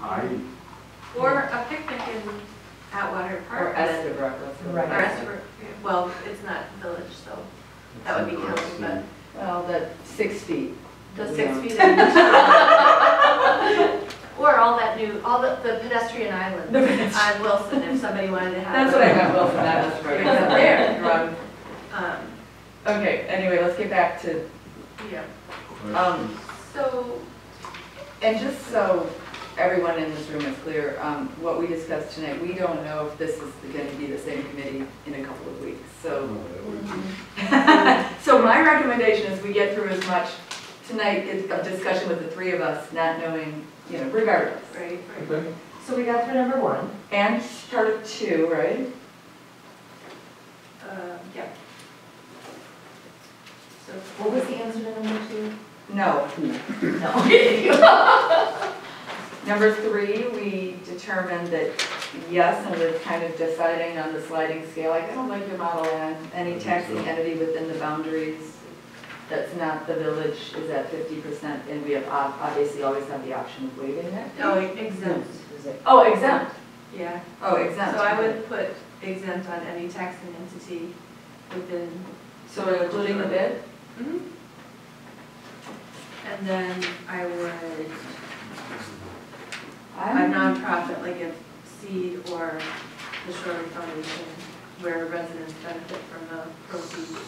Or a picnic in Atwater Park. Or Estabrook. Or Estabrook. Well, it's not village, so that would be counted, but. Well, the 6 feet. The 6 feet. Or all that new, all the pedestrian island on Wilson, if somebody wanted to have. That's what I meant, Wilson, that was right. There. Wrong. Okay, anyway, let's get back to, Yeah. So, and just so everyone in this room is clear, what we discussed tonight, we don't know if this is going to be the same committee in a couple of weeks. So, so my recommendation is we get through as much tonight is a discussion with the three of us, not knowing, you know, regardless. Right. Okay. So we got through number 1. And start at 2, right? Yeah. So What was the answer to number 2? No. No. Number 3, we determined that yes, and we're kind of deciding on the sliding scale. I don't like your model N. Any taxing entity within the boundaries that's not the village is at 50%, and we have obviously always have the option of waiving it. Oh, exempt. Oh, exempt. Yeah. Oh, exempt. So I would put exempt on any taxing entity within. So including the bid? Mm-hmm. And then I would, a nonprofit like a seed or the Shorewood Foundation where residents benefit from the proceeds.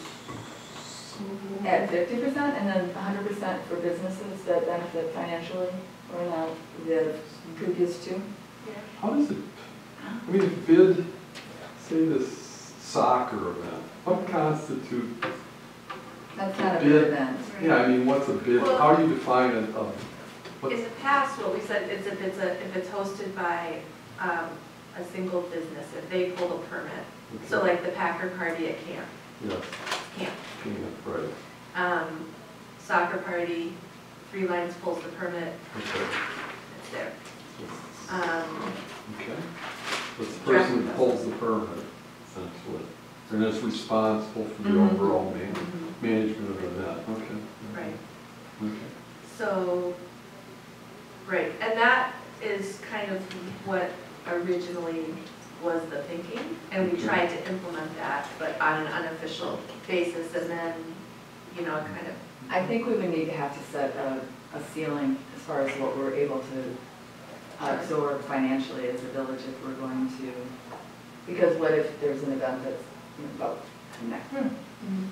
At 50% and then 100% for businesses that benefit financially, or not the previous 2? Yeah. How does it, I mean, if bid, say this soccer event, what constitutes That's not a bid? bid event. Yeah, I mean, what's a bid? Well, how do you define it? In the past, what we said is if it's hosted by a single business, if they pull a permit. Okay. So like the Packer party at camp. Yes. Camp. Yeah, right. Soccer party, 3 Lines pulls the permit. Okay. It's there. Okay. It's the person who pulls the permit, essentially, and is responsible for the overall management of the event. Okay. Right. Okay. So, right, and that is kind of what originally was the thinking, and we tried to implement that, but on an unofficial basis, and then, you know, kind of. I think we would need to have to set a ceiling as far as what we're able to absorb financially as a village if we're going to, because what if there's an event that's, you know, about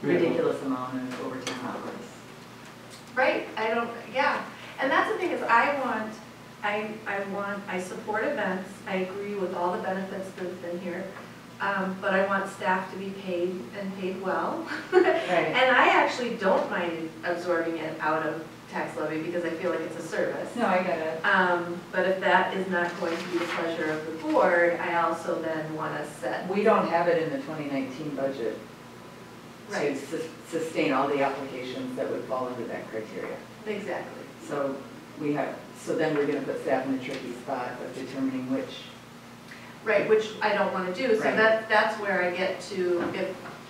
ridiculous amount of overtime hours? Right, yeah, and that's the thing is I support events, I agree with all the benefits that have been here, but I want staff to be paid and paid well. Right. And I actually don't mind absorbing it out of tax levy because I feel like it's a service. No, I get it. But if that is not going to be the pleasure of the board, I also then want to set. We don't have it in the 2019 budget Right. to sustain all the applications that would fall under that criteria. Exactly. So we have, so then we're going to put staff in a tricky spot of determining which. Right, which I don't want to do. So Right. that's where I get to,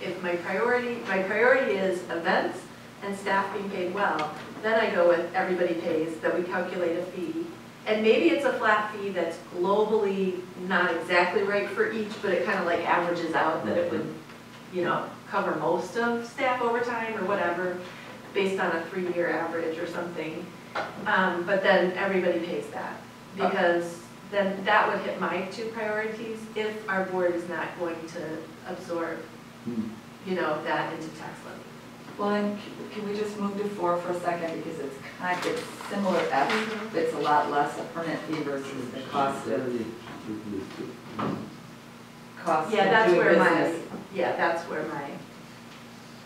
if my priority is events and staff being paid well, then I go with everybody pays, that we calculate a fee. And maybe it's a flat fee that's globally not exactly right for each, but it kind of like averages out that it would, you know, cover most of staff overtime or whatever, based on a 3-year average or something. But then everybody pays that, because then that would hit my 2 priorities if our board is not going to absorb, you know, that into tax levy. Well, then, can we just move to 4 for a second, because it's similar F, it's a lot less a permit fee versus the cost of That's doing where business. that's where my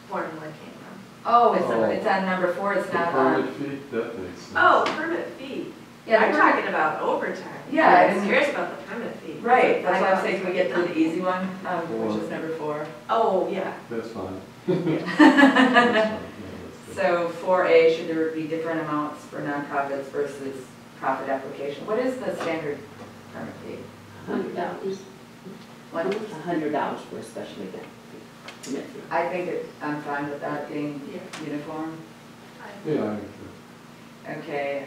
formula came from. Oh, it's on number 4, it's not on. Permit fee, that makes sense. Oh, permit fee. Yeah, I'm talking about overtime. Yeah, I'm curious about the permit fee. Right, that's why I'm saying, can we get to the easy one, which is number 4? Oh, yeah. That's fine. Yeah. That's fine. Yeah, So 4A, should there be different amounts for nonprofits versus profit application? What is the standard permit fee? $100. What? $100 for a special event. I think I'm fine with that being Yeah. uniform. Yeah, Okay,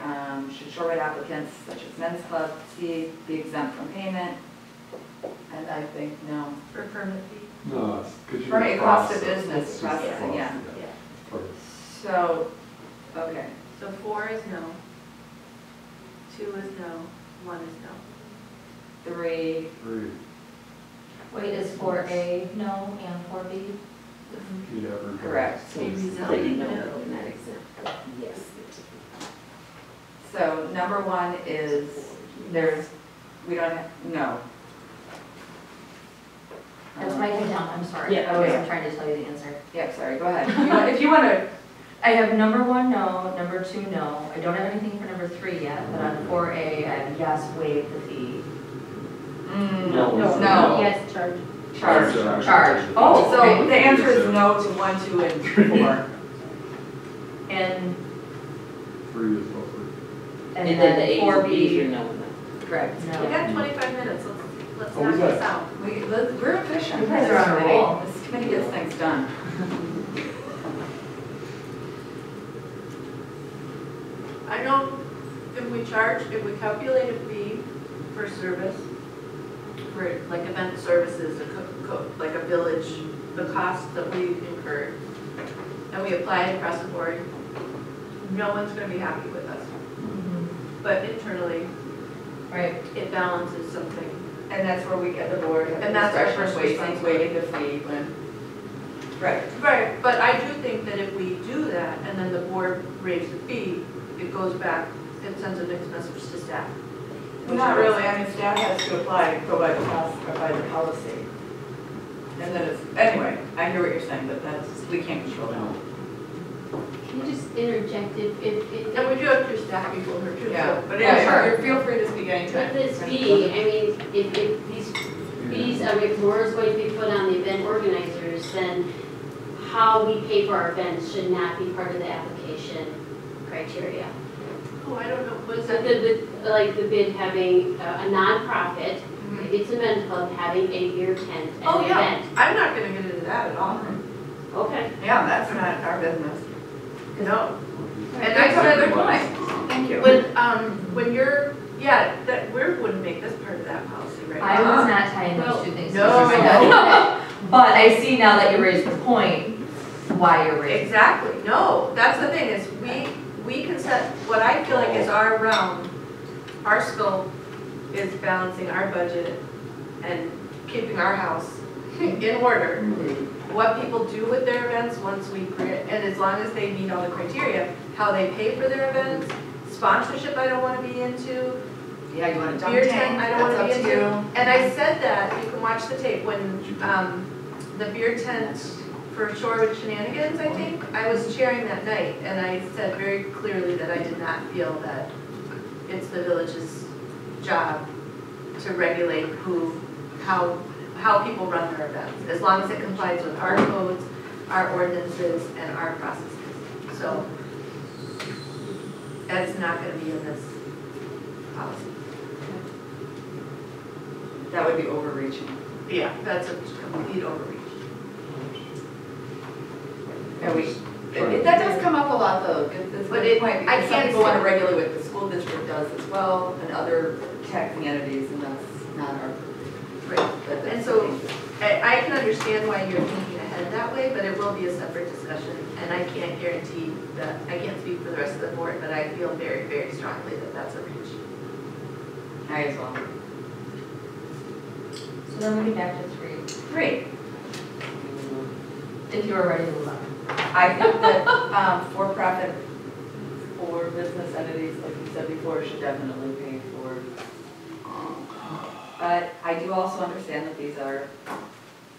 should Shorewood applicants such as men's club, C, be exempt from payment? And I think no. For permit fee? No, it's because For you're. a cost of business processing, yeah. Yeah. So, okay, So 4 is no, 2 is no, 1 is no. 3, Three, Wait, is 4A no and 4B? you ever. correct. So Be it's resilient. no, not exempt. Yes. So number 1 is, we don't have, no. That's writing down, I'm sorry. Yeah, I wasn't okay. trying to tell you the answer. Yeah, sorry, go ahead. If you want to, I have number 1 no, number 2 no. I don't have anything for number 3 yet, but on 4A, I have yes, waive the fee. No. No. Yes, charge. Charge. Charge. Oh, so okay. the answer is no to 1, 2, and 4. And, 3 is over. and And then the then A's and B's are 4B, no, no. Correct. We no. got 25 minutes, let's Oh, we knock got- this out. We're efficient. You guys are on a This roll. committee- This committee gets things done. I know if we calculate a fee for service, for like event services, like a village, the cost that we incurred, and we apply it across the board, no one's gonna be happy with us. But internally, Right. it balances something. And that's where we get the board. And that's our discretion first waiving the fee when. Right. Right, but I do think that if we do that, and then the board raises the fee, it goes back, it sends a mixed message to staff. Not really, I mean, staff has to go by the policy. And then it's, anyway, I hear what you're saying, but we can't control that. Can you just interject if And we do have two staff people here too, Yeah, so. but Yeah, anyway, feel free to speak anytime. with this fee, I mean, if these fees, if more is going to be put on the event organizers, then how we pay for our events should not be part of the application criteria. Oh, I don't know, was So that, like the bid having a nonprofit, Mhm. if it's a men's club, having a beer tent and Oh, an yeah. event. I'm not gonna get into that at all. Okay. Yeah, that's not our business. No. And That's I said, another point. Thank you. when you're, yeah, that, we wouldn't make this part of that policy, right? I was not tying Well, those two things no, together. I But I see now that you raised the point, why you're raising. Exactly, no, that's the thing, is we can set, what I feel like is our realm, our scope is balancing our budget and keeping our house in order. What people do with their events once we create, and as long as they meet all the criteria, how they pay for their events, sponsorship I don't wanna be into, Yeah, you want to dump beer tank, tent I don't wanna be that's up to into. you. And I said that, you can watch the tape, when, the beer tent for Shorewood Shenanigans, I think, I was chairing that night, and I said very clearly that I did not feel that it's the village's job to regulate how people run their events, as long as it complies with our codes, our ordinances, and our processes. So, that's not gonna be in this policy. That would be overreaching. Yeah, that's a complete overreach. Yeah, that does come up a lot though, that's But my it- point, I because some can't people want say- to regulate what the school district does as well, and other taxing entities, and that's not our. Right. that's And the so, thing. I can understand why you're thinking ahead that way, but it will be a separate discussion, and I can't guarantee that, I can't speak for the rest of the board, but I feel very, very strongly that that's a reach. I as well. So then we get back to 3, Great. if you were ready to move on. I think that for-profit or business entities, like you said before, should definitely pay for. But I do also understand that these are,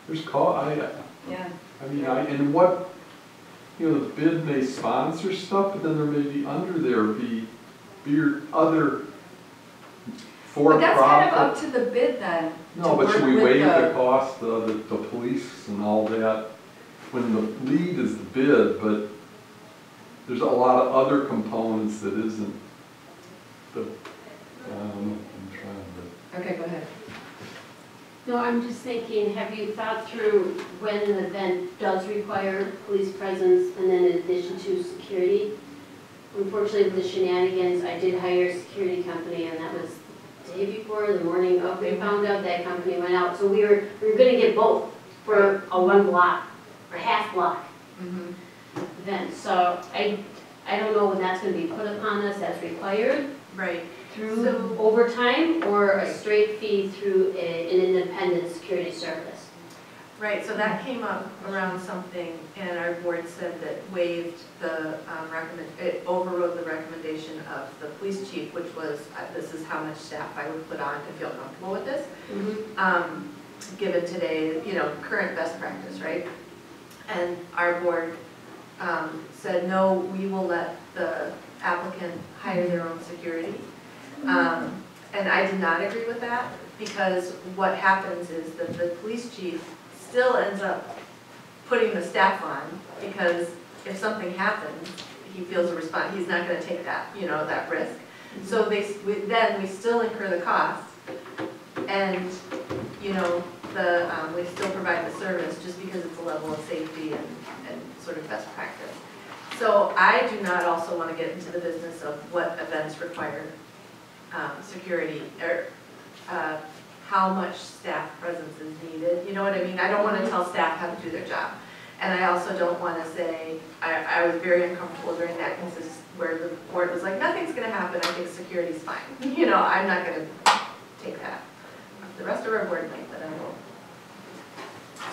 There's yeah. I mean, and what, you know, the bid may sponsor stuff, but then there may be under there be other But that's kind of for-profit. up to the bid then. No, to but should work we with waive the- the cost of the police and all that? When the lead is the bid, but there's a lot of other components that isn't the, I'm trying Okay, go ahead. No, I'm just thinking, have you thought through when an event does require police presence and then in addition to security? unfortunately with the shenanigans, I did hire a security company, and that was the day before, the morning of, we found out that company went out. So we were gonna get both for a 1 block, or half block event. So I don't know when that's gonna be put upon us as required Right. through overtime, or a straight fee through an independent security service. Right, so that came up around something, and our board said that waived the it overrode the recommendation of the police chief, which was, this is how much staff I would put on to feel comfortable with this. Given today, you know, current best practice, right? And our board said, no, we will let the applicant hire their own security. And I did not agree with that, because what happens is that the police chief still ends up putting the staff on, because if something happens, he feels a response, he's not gonna take that, you know, that risk. So then we still incur the cost, and, you know, we still provide the service just because it's a level of safety and sort of best practice. So I do not also want to get into the business of what events require security, or how much staff presence is needed. You know what I mean? I don't want to tell staff how to do their job. And I also don't want to say, I was very uncomfortable during that instance where the board was like, nothing's going to happen, I think security's fine. You know, I'm not going to take that. The rest of our board might, but I won't.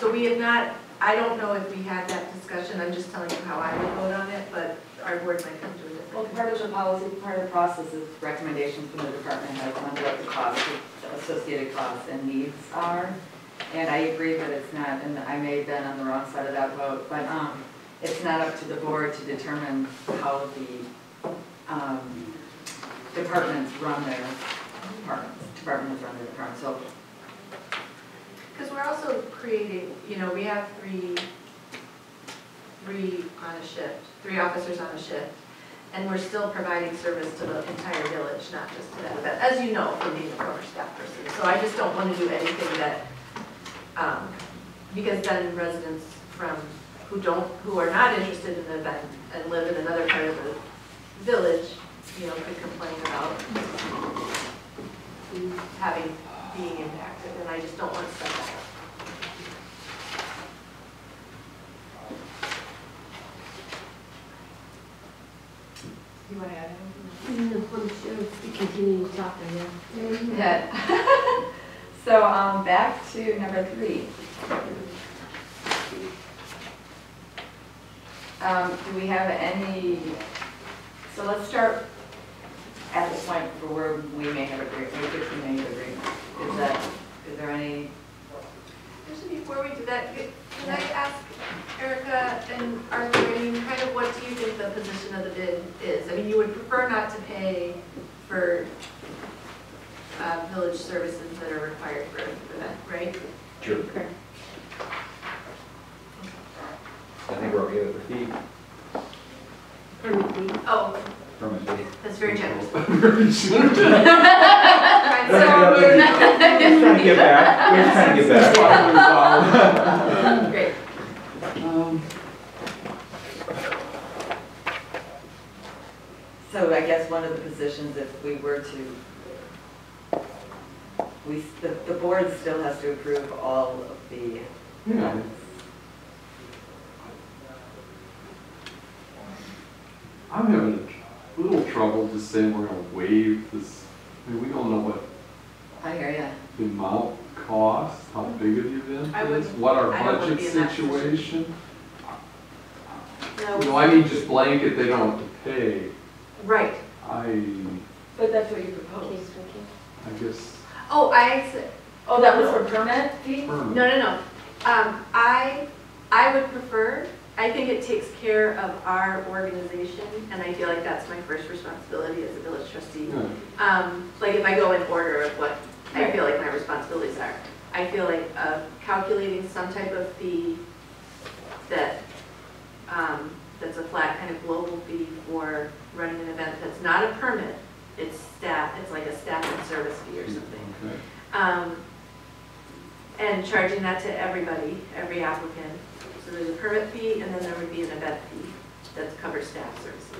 So we have not, I don't know if we had that discussion, I'm just telling you how I would vote on it, but our board might come to a different. Well, part of the policy, part of the process is recommendations from the department heads on what the costs, the associated costs and needs are. And I agree that it's not, and I may have been on the wrong side of that vote, but it's not up to the board to determine how the departments run their departments. Departments run their departments. So. Because we're also creating, you know, we have three on a shift, 3 officers on a shift, and we're still providing service to the entire village, not just to that event, as you know from being a former staff person. So I just don't want to do anything that, because then residents who are not interested in the event and live in another part of the village, you know, could complain about being impacted, and I just don't want to set that up. You want to add anything? No, I'm sure we continue to talk on that. Yeah. So back to number 3. Do we have any, so let's start at the point for where we may have agreement, we may have agreement. Is there any? Actually, before we do that, can I ask Erica and Arthur, I mean, kind of what do you think the position of the bid is? I mean, you would prefer not to pay for village services that are required for an event, right? Sure. Correct. I think we're okay with the fee. Permit fee. Oh, Permit fee. that's very generous. Just trying to get back. We're just trying to get back. Great. So I guess one of the positions, if we were to, the board still has to approve all of the. Yeah. I'm having a little trouble just saying we're gonna waive this. I mean, we don't know what I hear ya. the amount costs, how big of the event I is, wouldn't- what our I don't wanna budget be in that position. situation. No, No, I mean just blanket, they don't have to pay. right. But that's what you proposed. I guess. Oh, Oh, that was for permit fee? permit. No. I would prefer, I think it takes care of our organization, and I feel like that's my first responsibility as a village trustee. Yeah. Like if I go in order of what I feel like my responsibilities are, I feel like calculating some type of fee that, that's a flat kind of global fee for running an event that's not a permit, it's like a staff and service fee or something. Okay. And charging that to everybody, every applicant. So there's a permit fee, and then there would be an event fee that covers staff services.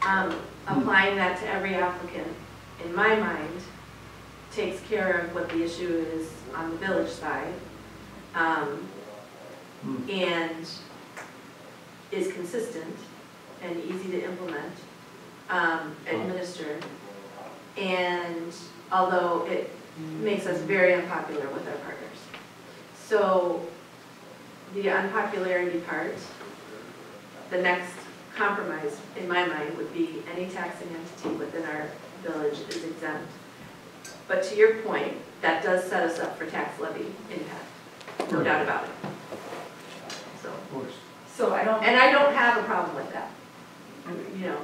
Applying that to every applicant, in my mind, takes care of what the issue is on the village side, and is consistent and easy to implement, administer. And although it makes us very unpopular with our partners. So the unpopularity part, the next compromise in my mind would be any taxing entity within our village is exempt. But to your point, that does set us up for tax levy impact, no doubt about it. So, So I don't, and I don't have a problem with that, you know,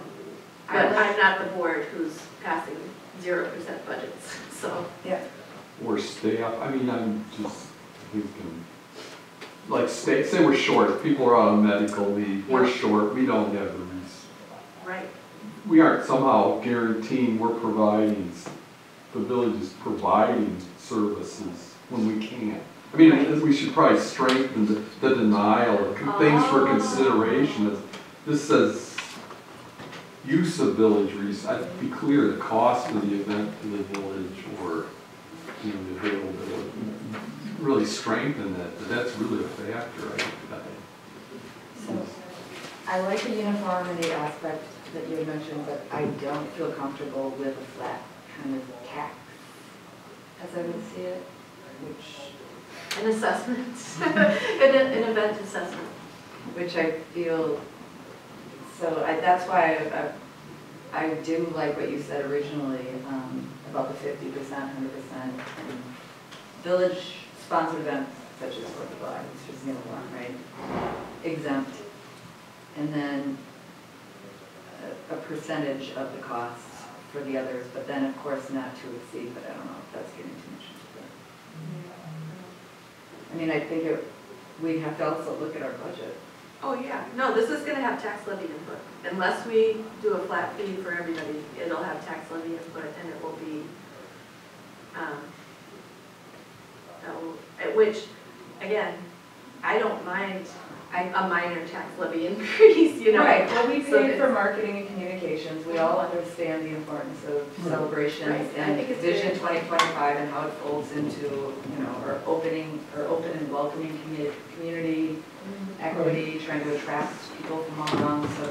but I'm not the board who's passing 0% budgets, so. yeah, Or staff, I mean, I'm just thinking, like, say we're short, people are on medical leave, we're Yeah. short, we don't have the Right. we aren't somehow guaranteeing we're providing, the village is providing services when we can't. I mean, we should probably strengthen the denial, of things for consideration. This says use of village I'd be clear, the cost of the event to the village, or, you know, the availability. Really strengthen that, but that's really a factor, I think. so I like the uniformity aspect that you had mentioned, but I don't feel comfortable with a flat kind of tax, as I would see it, which, An assessment, an event assessment. which I feel, so that's why I do like what you said originally, about the 50%, 100%. Village-sponsored events such as 4th of July, which is the other one, right? Exempt. And then a percentage of the cost for the others, but then of course not to exceed, but I don't know if that's getting too much into it. I mean, I think we have to also look at our budget. Oh, yeah, no, this is gonna have tax levy input. Unless we do a flat fee for everybody, it'll have tax levy input, and it will be, which, again, I don't mind a minor tax levy increase, you know? Right, well, we So pay for it's- marketing and communications, we all understand the importance of celebrations Right, I and think it's Vision very- 2025 and how it folds into, you know, our open and welcoming community, equity, trying to attract people from all around, so.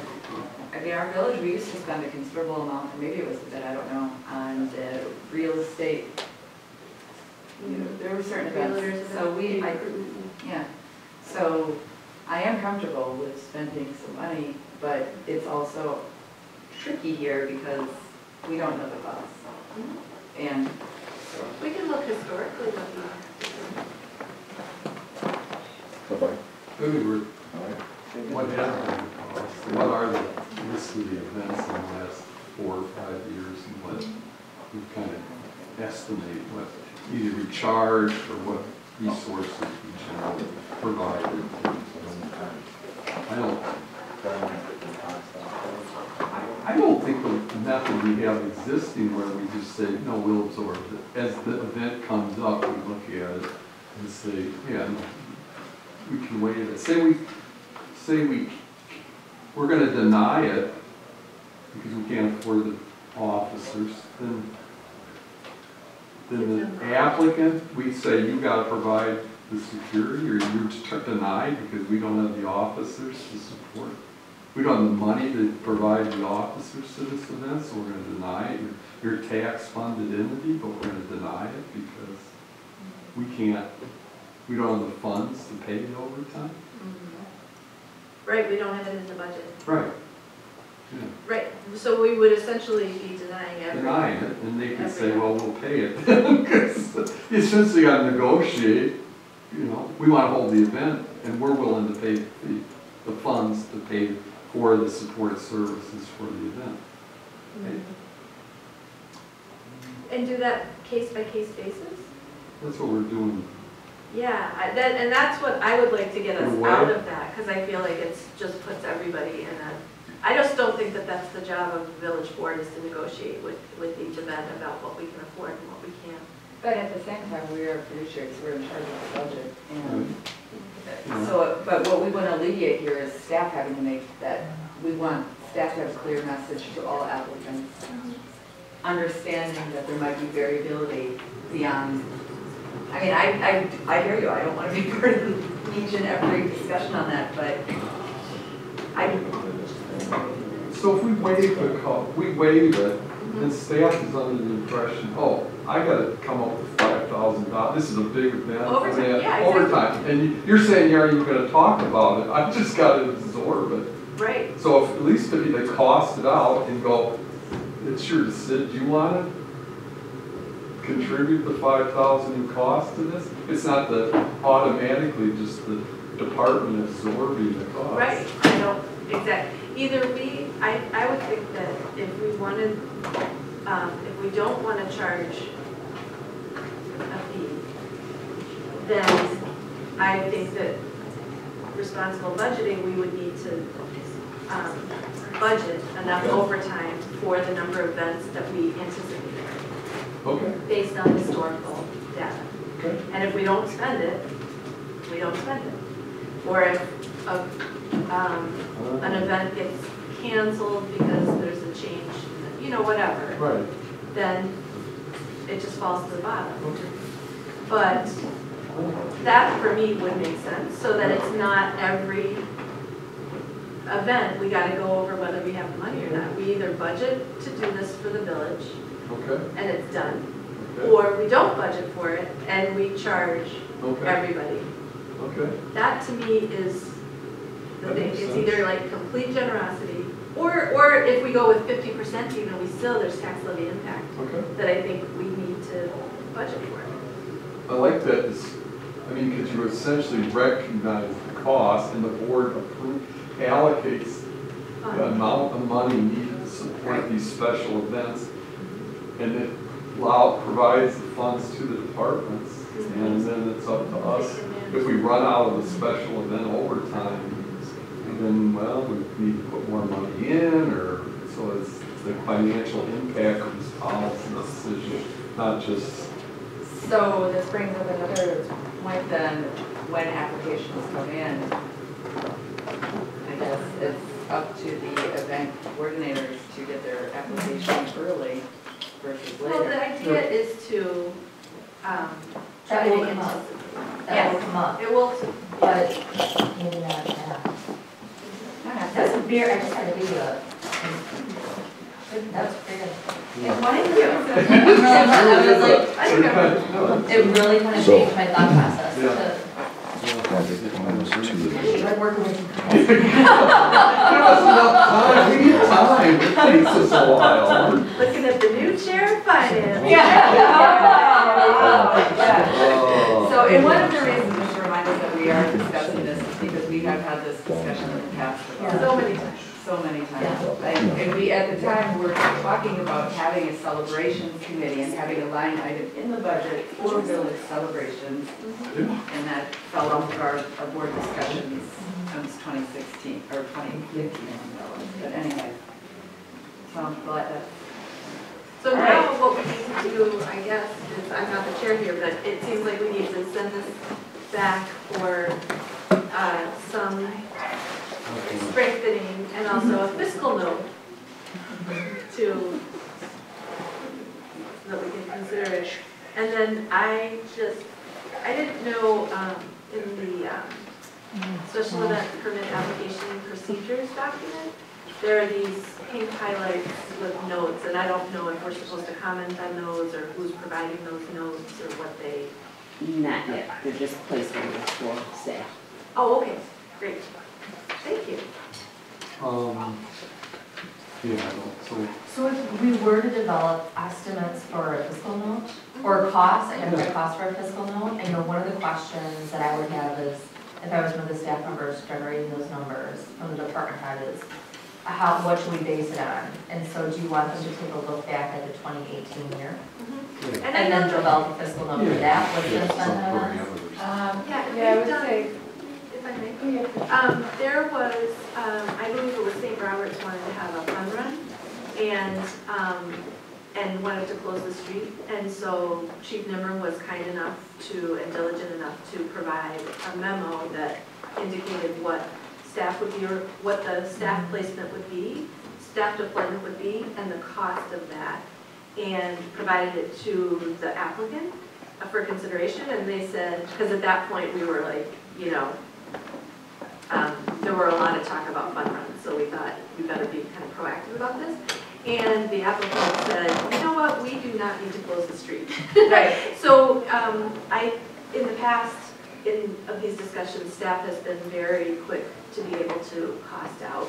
I mean, our village, we used to spend a considerable amount, or maybe it was a bit, I don't know, on the real estate. You know, there were certain events, so yeah, so I am comfortable with spending some money, but it's also tricky here because we don't know the cost. And We can look historically what Maybe what has been the cost? What are the list of the events in the last 4 or 5 years, and what we kind of estimate what either we charge or what resources we generally provided. I don't think the method we have existing where we just say, no, we'll absorb it. As the event comes up, we look at it and say, yeah, no, we can waive it. Say we're gonna deny it because we can't afford the officers, then the applicant, we say, you gotta provide the security, or you're denied because we don't have the officers to support. We don't have the money to provide the officers to this event, so we're gonna deny it. You're a tax-funded entity, but we're gonna deny it because we don't have the funds to pay the overtime. Right, we don't have it in the budget. Right. Yeah. Right, so we would essentially be denying everything. Denying it, and they could say, well, we'll pay it. Because essentially you gotta negotiate, you know, we wanna hold the event, and we're willing to pay the funds to pay for the support services for the event. And do that case by case basis? That's what we're doing. Yeah, and that's what I would like to get us In a way. out of that, because I feel like it's just puts everybody in a, I just don't think that that's the job of the village board, is to negotiate with each event about what we can afford and what we can't. but at the same time, we are producers, we're in charge of the budget. And Yeah. so, but what we want to alleviate here is staff having to make that, we want staff to have a clear message to all applicants, understanding that there might be variability beyond, I mean, I hear you, I don't want to be part of each and every discussion on that, but So if we waive we waive it, then staff is under the impression, oh, I gotta come up with $5,000, this is a big event. Overtime, I mean, yeah, overtime, and you're saying, yeah, you're gonna talk about it, I just gotta absorb it. Right, So if, at least if they cost it out and go, it's your decision, do you wanna contribute the 5,000 in cost to this? It's not that automatically just the department absorbing the cost. right, I don't, exactly. Either I would think that if we wanted, if we don't want to charge a fee, then I think that responsible budgeting, we would need to budget enough Okay. overtime for the number of events that we anticipate Okay, based on historical data. okay. And if we don't spend it, we don't spend it. Or if an event gets canceled because there's a change, you know, whatever, Right. then it just falls to the bottom. But that for me would make sense, so that it's not every event, we gotta go over whether we have the money or not. We either budget to do this for the village, Okay, and it's done, okay, or we don't budget for it, and we charge okay, everybody. okay. That to me is the That thing, makes it's sense. either like complete generosity, or if we go with 50% even, we still, there's tax levy impact Okay. that I think we need to budget for. I like that, I mean, because you essentially recognize the cost and the board allocates the amount of money needed to support these special events. And it provides the funds to the departments. And then it's up to us. If we run out of the special event overtime, then, well, we need to put more money in, or, so it's the financial impact of this policy decision, not just. so this brings up another point then, when applications come in, I guess it's up to the event coordinators to get their application early versus later. Well, the idea is to try That to will come up. anticipate. That will come up, It will, but maybe not now. That's a beer, I just had to give you a, that's pretty good. thank you. I was like, I remember. it really kind of So- changed my thought process. Yeah. Like working with you. Give us enough time, we need time, it takes us a while. Looking at the new chair of finance. Oh. So, and one of the reasons, just to remind us that we are discussing this is because we have had this discussion in the past. So many times. So many times. And we, at the time, were talking about having a celebrations committee and having a line item in the budget for village celebrations. And that fell off of our board discussions since 2016, or 2015, but anyway. So I'm glad that. So now what we need to do, I guess, is, I'm not the chair here, but it seems like we need to send this back for some strengthening and also a fiscal note to, so that we can consider it. And then I didn't know in the special event permit application procedures document, there are these pink highlights with notes, and I don't know if we're supposed to comment on those or who's providing those notes or what they. Not yet, they're just placeholders for staff. Oh, okay, great. Thank you. Yeah, I don't, So if we were to develop estimates for a fiscal note, or costs, identify costs for a fiscal note, I know one of the questions that I would have is, if I was one of the staff members generating those numbers from the department head is, what should we base it on? And so do you want them to take a look back at the 2018 year? And I And know then that, develop a fiscal note for that, what's yeah, gonna some spend on that? parameters. Yeah, I would say, if I may. There was, I believe it was St. Robert's wanted to have a fun run and wanted to close the street. And so Chief Nimmer was kind enough to, and diligent enough to provide a memo that indicated what staff would be, or what the staff placement would be. staff deployment would be and the cost of that, and provided it to the applicant for consideration, and they said, because at that point we were like, you know, there were a lot of talk about fun runs, so we thought we better be kind of proactive about this. And the applicant said, you know what, we do not need to close the street. Right. So in the past, of these discussions, staff has been very quick to be able to cost out,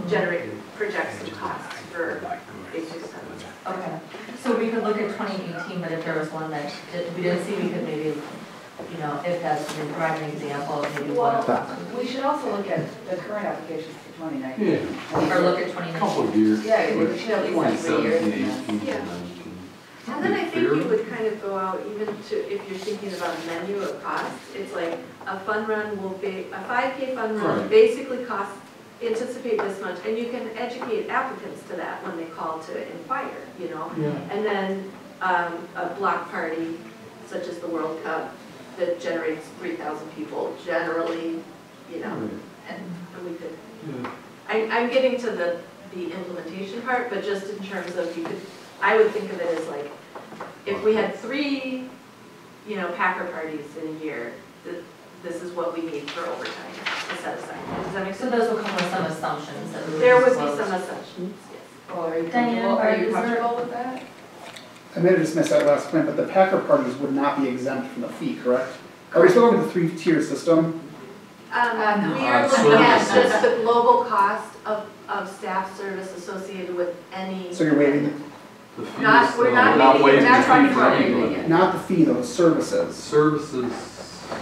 generate, project some costs for basic stuff. Okay, so we could look at 2018, but if there was one that we didn't see, we could maybe, you know, if that's, provide an example of maybe one of them. We should also look at the current applications for 2019. Yeah. Or look at Couple 2019. of years. Yeah, we should at least have 3 years. 2017, 18, Yeah. 19. And then I think you would kind of go out even to, if you're thinking about a menu of costs, it's like a fun run will be, a 5K fun run Right. basically costs, anticipate this much, and you can educate applicants to that when they call to inquire, you know? Yeah. And then a block party, such as the World Cup, that generates 3,000 people generally, you know, and we could, Yeah. I'm getting to the implementation part, but just in terms of you could, I would think of it as like, if we had 3, you know, Packer parties in a year, this is what we need for overtime to set aside. Does that make So sense? those will come with some assumptions that we would There would be disclose. some assumptions, yes. Oh, are you Diane, comfortable, are is you there- comfortable with that? I may have just missed that last point, but the Packer parties would not be exempt from the fee, correct? Are we still going with the 3-tier system? We are Services. looking at just the global cost of staff service associated with any. So you're waiving, The fees, Not- we're not waiving- waiving not the trying fee to for waive anybody. it. not the fee, though, the services. Services,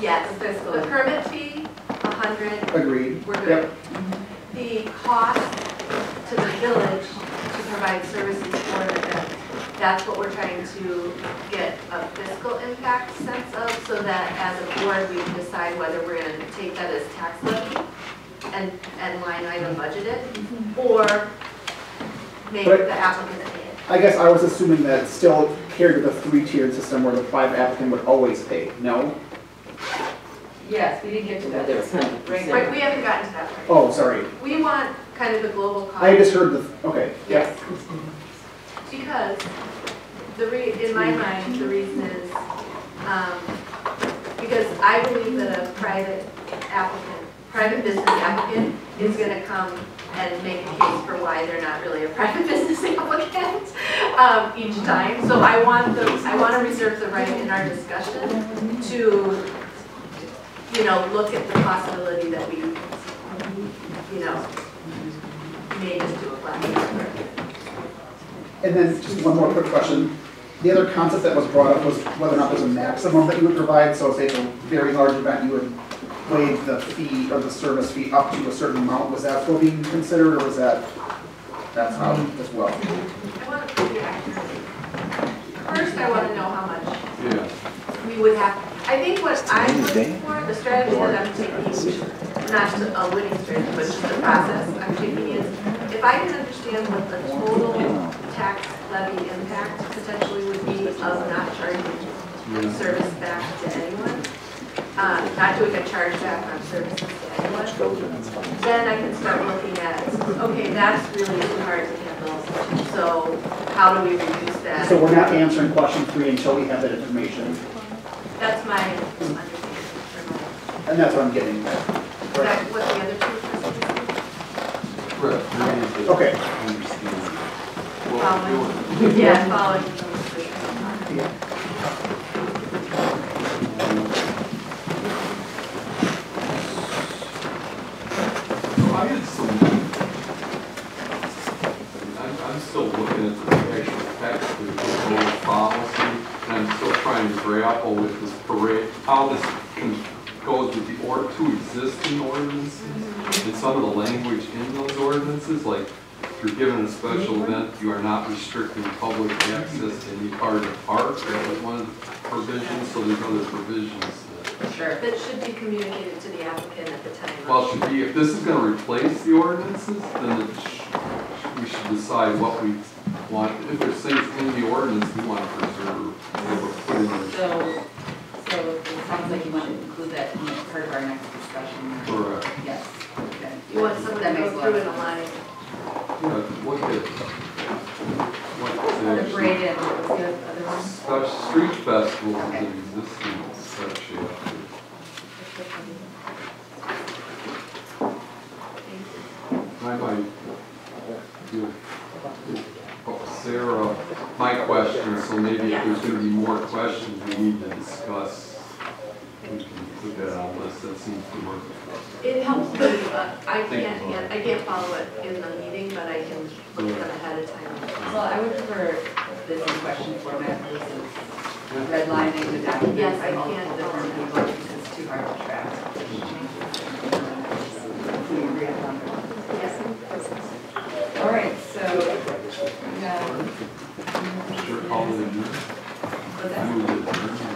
Yes, The fiscal. the permit fee, 100, Agreed. we're good. Yep. The cost to the village to provide services for an event, that's what we're trying to get a fiscal impact sense of, so that as a board, we can decide whether we're gonna take that as tax levy and line item budgeted, or make But- the applicant pay it. I guess I was assuming that it still carried the 3-tiered system where the private applicant would always pay. No? Yes, we didn't get to that. Whether it's 100%. Right, we haven't gotten to that part. Oh, sorry. We want kind of the global cost. I just heard the, okay, Yes. Because in my mind, the reason is, because I believe that a private business applicant is gonna come and make a case for why they're not really a private business applicant, each time. So I want to reserve the right in our discussion to, you know, look at the possibility that we, you know, may just do a flat fee. And then just one more quick question. The other concept that was brought up was whether or not there's a maximum that you would provide. So say it's a very large event, you would waive the fee or the service fee up to a certain amount. Was that still being considered, or was that's out as well? I want to be accurate. First, I want to know how much yeah. we would have. I think what I'm looking for, the strategy that I'm taking, not a winning strategy, but just the process I'm taking is, if I can understand what the total tax levy impact potentially would be of not charging service back to anyone, not doing a charge back on services to anyone, then I can start looking at, okay, that's really too hard to handle, so how do we reduce that? So we're not answering question 3 until we have that information. That's my understanding. And that's what I'm getting at. Is that what the other two Right, we need to Okay. understand what we're Following. doing. Yeah, following. So I had some, I'm still looking at the actual text of the whole policy, and I'm still trying to grapple with this parade, how this goes with the two existing ordinances, and some of the language in those ordinances, like, if you're given a special event, you are not restricting public access to any part of the park. That was one of the provisions, so there's other provisions that, Sure. That should be communicated to the applicant at the time. well, it should be, if this is gonna replace the ordinances, then we should decide what we want, if there's things in the ordinance we want to preserve, or put in there. So it sounds like you want to include that in part of our next discussion. Correct. Yes. Okay. You want someone to That go makes a lot through of and sense. align. Yeah, what street festivals is an existing set chapter. I might give Sarah my question, so maybe if there's gonna be more questions we need to discuss, we can put that on the list. That seems to work. It helps me, I can't follow it in the meeting, but I can look at them ahead of time. Well, I would prefer this in question format versus redlining the document. Yes, I by multiple can't. different people because it's too hard to track. We agree on that. Yes. All right, so, Sure, call it adjourned. was I that? move it adjourned.